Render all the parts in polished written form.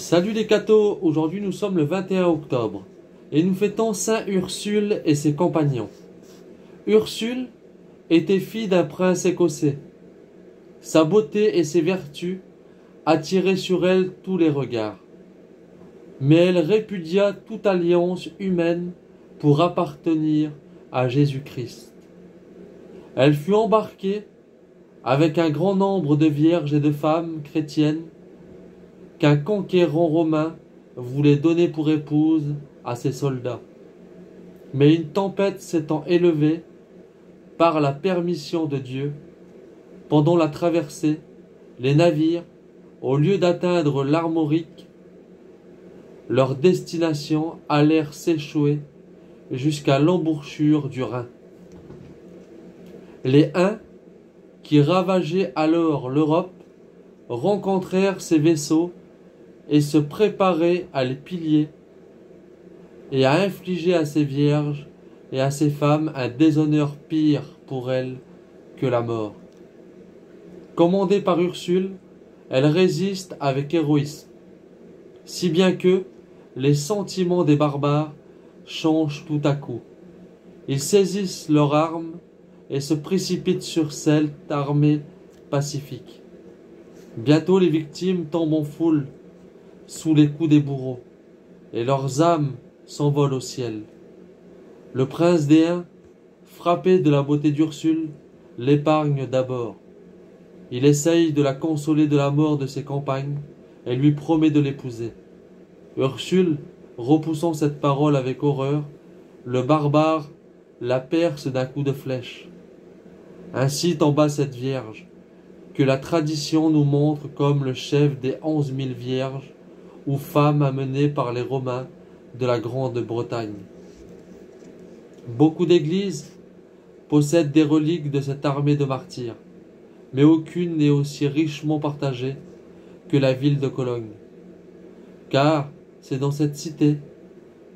Salut les cathos, aujourd'hui nous sommes le 21 octobre et nous fêtons Saint Ursule et ses compagnons. Ursule était fille d'un prince écossais. Sa beauté et ses vertus attiraient sur elle tous les regards. Mais elle répudia toute alliance humaine pour appartenir à Jésus-Christ. Elle fut embarquée avec un grand nombre de vierges et de femmes chrétiennes qu'un conquérant romain voulait donner pour épouse à ses soldats. Mais une tempête s'étant élevée par la permission de Dieu, pendant la traversée, les navires, au lieu d'atteindre l'Armorique, leur destination allèrent s'échouer jusqu'à l'embouchure du Rhin. Les Huns, qui ravageaient alors l'Europe, rencontrèrent ces vaisseaux et se préparaient à les piller et à infliger à ces vierges et à ces femmes un déshonneur pire pour elles que la mort. Commandée par Ursule, elle résiste avec héroïsme, si bien que les sentiments des barbares changent tout à coup. Ils saisissent leurs armes et se précipitent sur cette armée pacifique. Bientôt les victimes tombent en foule sous les coups des bourreaux, et leurs âmes s'envolent au ciel. Le prince des Huns, frappé de la beauté d'Ursule, l'épargne d'abord. Il essaye de la consoler de la mort de ses compagnes et lui promet de l'épouser. Ursule, repoussant cette parole avec horreur, le barbare la perce d'un coup de flèche. Ainsi tomba cette vierge, que la tradition nous montre comme le chef des 11 000 vierges ou femmes amenées par les Romains de la Grande-Bretagne. Beaucoup d'églises possèdent des reliques de cette armée de martyrs, mais aucune n'est aussi richement partagée que la ville de Cologne. Car c'est dans cette cité,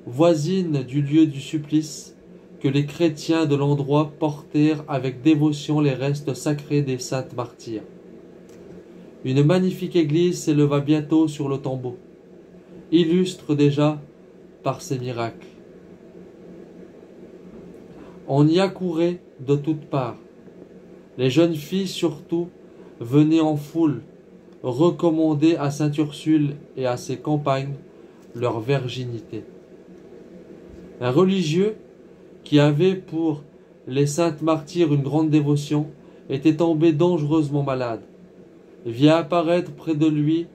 voisine du lieu du supplice, que les chrétiens de l'endroit portèrent avec dévotion les restes sacrés des saintes martyrs. Une magnifique église s'éleva bientôt sur le tombeau, illustre déjà par ses miracles. On y accourait de toutes parts. Les jeunes filles surtout venaient en foule, recommander à sainte Ursule et à ses compagnes leur virginité. Un religieux, qui avait pour les saintes martyrs une grande dévotion, était tombé dangereusement malade. Vit apparaître près de lui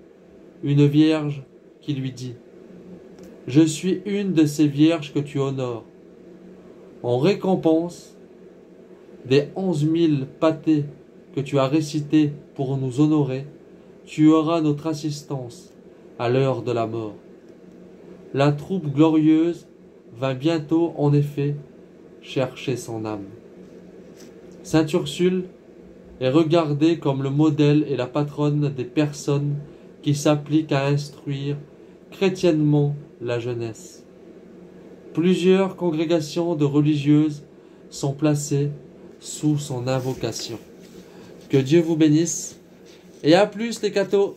une vierge qui lui dit « Je suis une de ces vierges que tu honores. En récompense des 11 000 pâtés que tu as récités pour nous honorer, tu auras notre assistance à l'heure de la mort. » La troupe glorieuse vint bientôt, en effet, chercher son âme. Sainte Ursule est regardée comme le modèle et la patronne des personnes qui s'appliquent à instruire chrétiennement la jeunesse. Plusieurs congrégations de religieuses sont placées sous son invocation. Que Dieu vous bénisse et à plus les cathos!